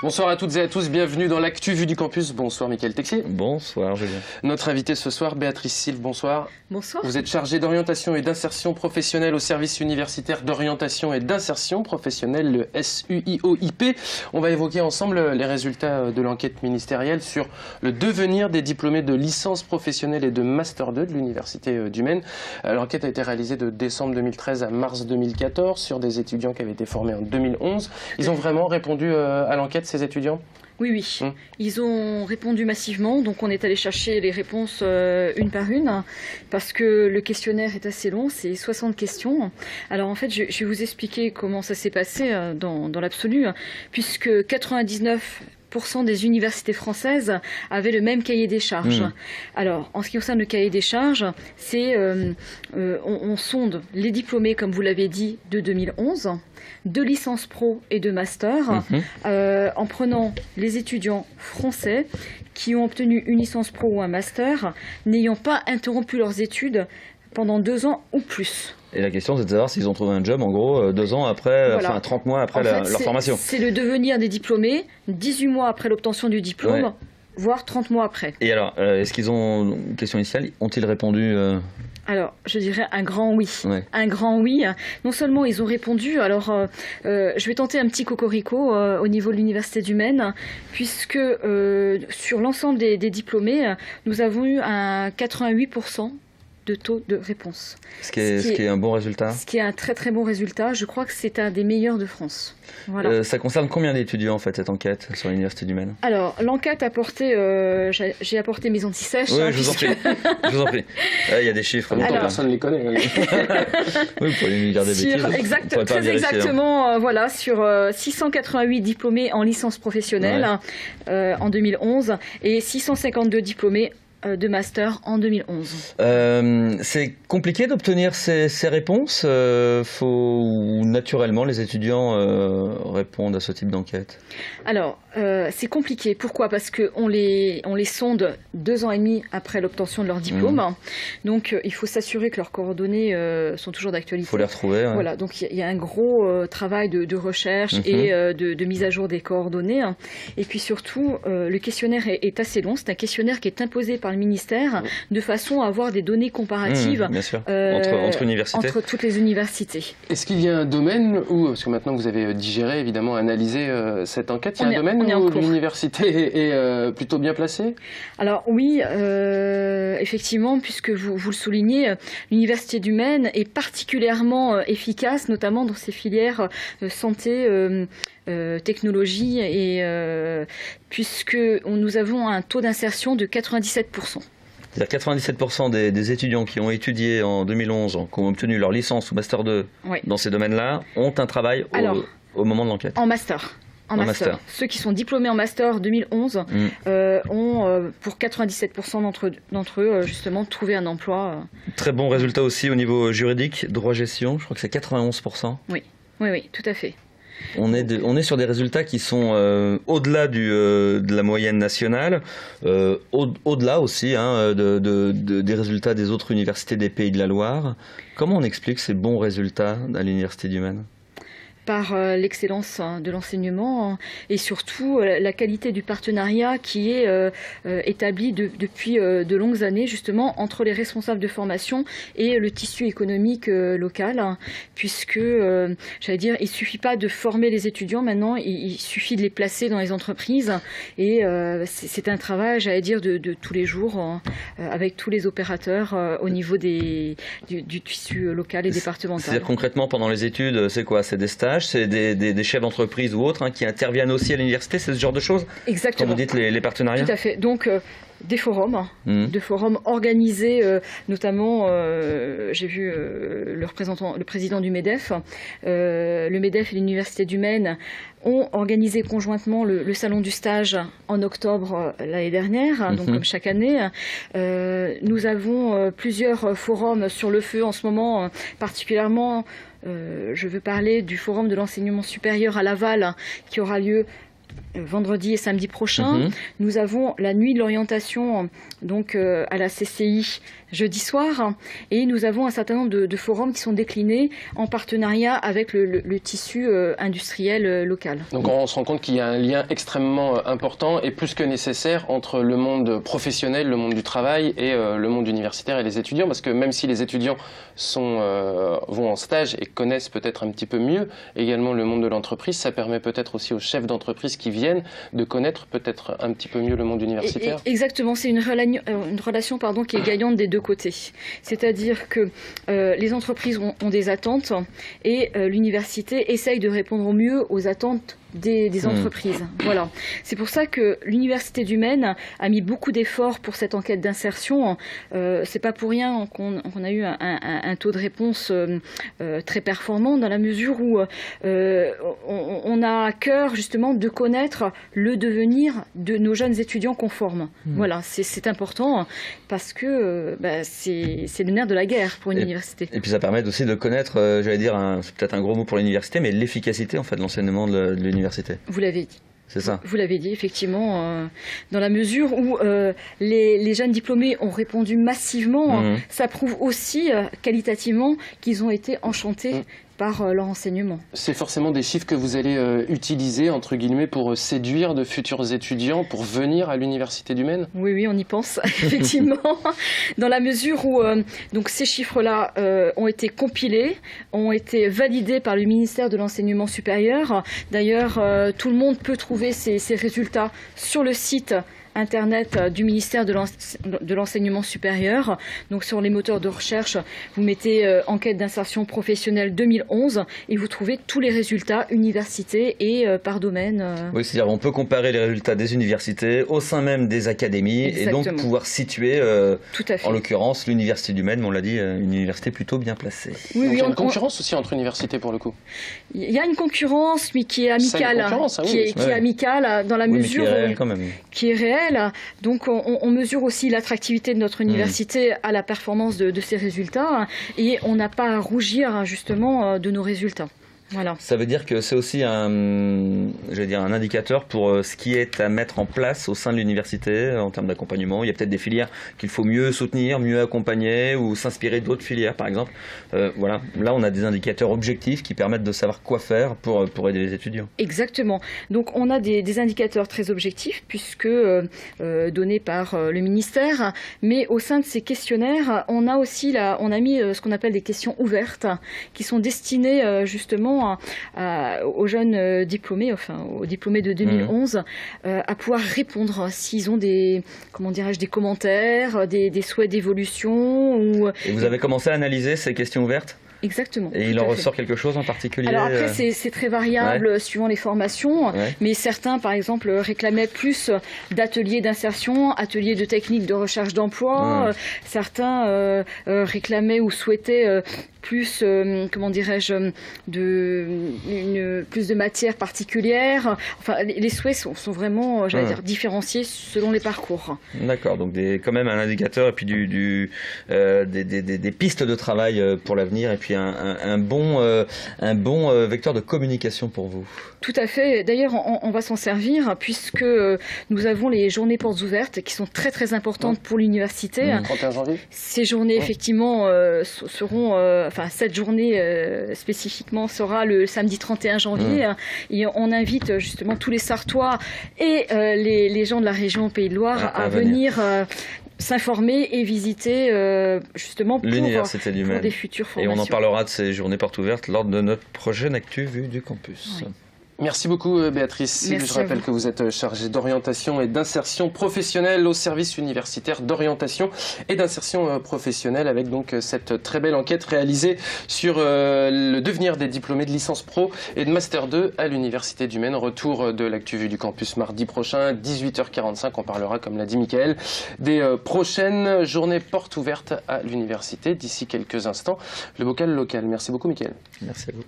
Bonsoir à toutes et à tous, bienvenue dans l'Actu Vue du Campus. Bonsoir Mickaël Texier. Bonsoir Julien. Notre invitée ce soir, Béatrice Silve, bonsoir. Bonsoir. Vous êtes chargée d'orientation et d'insertion professionnelle au service universitaire d'orientation et d'insertion professionnelle, le SUIOIP. On va évoquer ensemble les résultats de l'enquête ministérielle sur le devenir des diplômés de licence professionnelle et de Master 2 de l'Université du Maine. L'enquête a été réalisée de décembre 2013 à mars 2014 sur des étudiants qui avaient été formés en 2011. Ils ont vraiment répondu à l'enquête, ces étudiants ? Oui. Ils ont répondu massivement, donc on est allé chercher les réponses une par une, parce que le questionnaire est assez long, c'est 60 questions. Alors en fait, je vais vous expliquer comment ça s'est passé dans l'absolu, puisque 99% des universités françaises avaient le même cahier des charges. Alors, en ce qui concerne le cahier des charges, c'est on sonde les diplômés, comme vous l'avez dit, de 2011, de licence pro et de master, en prenant les étudiants français qui ont obtenu une licence pro ou un master, n'ayant pas interrompu leurs études pendant 2 ans ou plus. Et la question, c'est de savoir s'ils ont trouvé un job, en gros, 2 ans après, Voilà. enfin 30 mois après leur formation. C'est le devenir des diplômés, 18 mois après l'obtention du diplôme, voire 30 mois après. Et alors, est-ce qu'ils ont, question initiale, ont-ils répondu Alors, je dirais un grand oui. Ouais. Un grand oui. Non seulement ils ont répondu, alors je vais tenter un petit cocorico au niveau de l'Université du Maine, puisque sur l'ensemble des diplômés, nous avons eu un 88% de taux de réponse. ce qui est un bon résultat. Ce qui est un très très bon résultat. Je crois que c'est un des meilleurs de France. Voilà. Ça concerne combien d'étudiants, en fait, cette enquête sur l'Université du Maine? Alors, l'enquête a apporté, j'ai apporté mes antisèches. Oui, je vous en prie. Je vous en prie. Il y a des chiffres. En même temps, personne ne les connaît. Oui, vous pourriez nous dire des bêtises. Très exactement, voilà, sur 688 diplômés en licence professionnelle en 2011 et 652 diplômés de master en 2011. C'est compliqué d'obtenir ces réponses. Naturellement, les étudiants répondent à ce type d'enquête. Alors, c'est compliqué. Pourquoi? Parce qu'on les sonde 2 ans et demi après l'obtention de leur diplôme. Donc, il faut s'assurer que leurs coordonnées sont toujours d'actualité. Il faut les retrouver. Voilà, donc il y a un gros travail de recherche et de mise à jour des coordonnées. Et puis surtout, le questionnaire est assez long. C'est un questionnaire qui est imposé par le ministère de façon à avoir des données comparatives bien sûr. Entre universités. Entre toutes les universités. Est-ce qu'il y a un domaine où, parce que maintenant vous avez digéré, évidemment, analysé cette enquête, il y a un domaine où l'université est plutôt bien placée? Alors oui, effectivement, puisque vous le soulignez, l'Université du Maine est particulièrement efficace, notamment dans ses filières santé, technologie, et puisque nous avons un taux d'insertion de 97%. C'est-à-dire 97% des étudiants qui ont étudié en 2011, qui ont obtenu leur licence ou Master 2 dans ces domaines-là, ont un travail au moment de l'enquête. En master. En master. Ceux qui sont diplômés en master 2011 ont, pour 97% d'entre eux, justement, trouvé un emploi. Très bon résultat aussi au niveau juridique, droit-gestion, je crois que c'est 91%. Oui, tout à fait. On est sur des résultats qui sont au-delà de la moyenne nationale, au-delà aussi des résultats des autres universités des Pays de la Loire. Comment on explique ces bons résultats à l'Université du Maine ? Par l'excellence de l'enseignement et surtout la qualité du partenariat qui est établi depuis de longues années justement entre les responsables de formation et le tissu économique local, puisque j'allais dire, il suffit pas de former les étudiants maintenant, il suffit de les placer dans les entreprises et c'est un travail, j'allais dire, de tous les jours avec tous les opérateurs au niveau du tissu local et départemental. C'est-à-dire concrètement pendant les études, c'est quoi? C'est des stages? C'est des chefs d'entreprise ou autres qui interviennent aussi à l'université, c'est ce genre de choses? Exactement. Quand vous dites les partenariats? Tout à fait. Donc, des forums, organisés, notamment, j'ai vu le président du MEDEF. Le MEDEF et l'Université du Maine ont organisé conjointement le salon du stage en octobre l'année dernière, donc comme chaque année. Nous avons plusieurs forums sur le feu en ce moment, particulièrement. Je veux parler du forum de l'enseignement supérieur à Laval qui aura lieu vendredi et samedi prochain. Nous avons la nuit de l'orientation donc à la CCI jeudi soir, et nous avons un certain nombre de forums qui sont déclinés en partenariat avec le tissu industriel local. Donc on se rend compte qu'il y a un lien extrêmement important et plus que nécessaire entre le monde professionnel, le monde du travail et le monde universitaire et les étudiants, parce que même si les étudiants vont en stage et connaissent peut-être un petit peu mieux également le monde de l'entreprise, ça permet peut-être aussi aux chefs d'entreprise qui viennent de connaître peut-être un petit peu mieux le monde universitaire. Exactement, c'est une relation qui est gagnante des deux côtés. C'est-à-dire que les entreprises ont des attentes et l'université essaye de répondre au mieux aux attentes des entreprises. Voilà. C'est pour ça que l'Université du Maine a mis beaucoup d'efforts pour cette enquête d'insertion. C'est pas pour rien qu'on a eu un taux de réponse très performant, dans la mesure où on a à cœur justement de connaître le devenir de nos jeunes étudiants conformes. Voilà, c'est important parce que c'est le nerf de la guerre pour une université. Et puis ça permet aussi de connaître, j'allais dire, c'est peut-être un gros mot pour l'université, mais l'efficacité en fait de l'enseignement de l'université. Vous l'avez dit. C'est ça. Vous l'avez dit, effectivement, dans la mesure où les jeunes diplômés ont répondu massivement, ça prouve aussi qualitativement qu'ils ont été enchantés par leur enseignement. C'est forcément des chiffres que vous allez utiliser, entre guillemets, pour séduire de futurs étudiants, pour venir à l'Université du Maine? Oui, on y pense, effectivement. Dans la mesure où donc ces chiffres-là ont été compilés, ont été validés par le ministère de l'Enseignement supérieur. D'ailleurs, tout le monde peut trouver ces résultats sur le site Internet du ministère de l'Enseignement supérieur. Donc sur les moteurs de recherche, vous mettez enquête d'insertion professionnelle 2011 et vous trouvez tous les résultats universités et par domaine. Oui, c'est-à-dire on peut comparer les résultats des universités au sein même des académies. Exactement. Et donc pouvoir situer, en l'occurrence, l'Université du Maine, on l'a dit, une université plutôt bien placée. Oui, il y a une concurrence aussi entre universités pour le coup. Il y a une concurrence, mais qui est amicale, qui est amicale dans la mesure qui est réelle, quand même. Qui est réelle. Donc on mesure aussi l'attractivité de notre université à la performance de ces résultats, et on n'a pas à rougir justement de nos résultats. Voilà. Ça veut dire que c'est aussi un indicateur pour ce qui est à mettre en place au sein de l'université en termes d'accompagnement. Il y a peut-être des filières qu'il faut mieux soutenir, mieux accompagner ou s'inspirer d'autres filières, par exemple. Voilà. Là, on a des indicateurs objectifs qui permettent de savoir quoi faire pour aider les étudiants. Exactement. Donc, on a des indicateurs très objectifs puisque donnés par le ministère, mais au sein de ces questionnaires, on a aussi on a mis ce qu'on appelle des questions ouvertes qui sont destinées justement aux jeunes diplômés, aux diplômés de 2011, à pouvoir répondre s'ils ont des commentaires, des souhaits d'évolution. Et vous avez commencé à analyser ces questions ouvertes ? Exactement. Et il en ressort quelque chose en particulier? Alors après, c'est très variable suivant les formations, mais certains, par exemple, réclamaient plus d'ateliers d'insertion, ateliers de techniques de recherche d'emploi. Certains réclamaient ou souhaitaient plus, plus de matière particulière. Enfin, les souhaits sont vraiment, différenciés selon les parcours. D'accord, donc quand même un indicateur et puis des pistes de travail pour l'avenir et puis un bon vecteur de communication pour vous. Tout à fait. D'ailleurs, on va s'en servir puisque nous avons les journées portes ouvertes qui sont très très importantes pour l'université. 31 janvier. Ces journées, effectivement, seront... cette journée spécifiquement sera le samedi 31 janvier. Et on invite justement tous les Sartois et les gens de la région Pays de Loire à venir s'informer et visiter justement pour l'Université du Maine. Des futures formations. Et on en parlera de ces journées portes ouvertes lors de notre prochaine Actu Vue du Campus. Oui. Merci beaucoup Béatrice. Je rappelle que vous êtes chargée d'orientation et d'insertion professionnelle au service universitaire d'orientation et d'insertion professionnelle, avec donc cette très belle enquête réalisée sur le devenir des diplômés de licence pro et de master 2 à l'Université du Maine. Retour de l'Actu Vue du Campus mardi prochain, 18h45. On parlera, comme l'a dit Mickaël, des prochaines journées portes ouvertes à l'université d'ici quelques instants. Le bocal local. Merci beaucoup Mickaël. Merci à vous.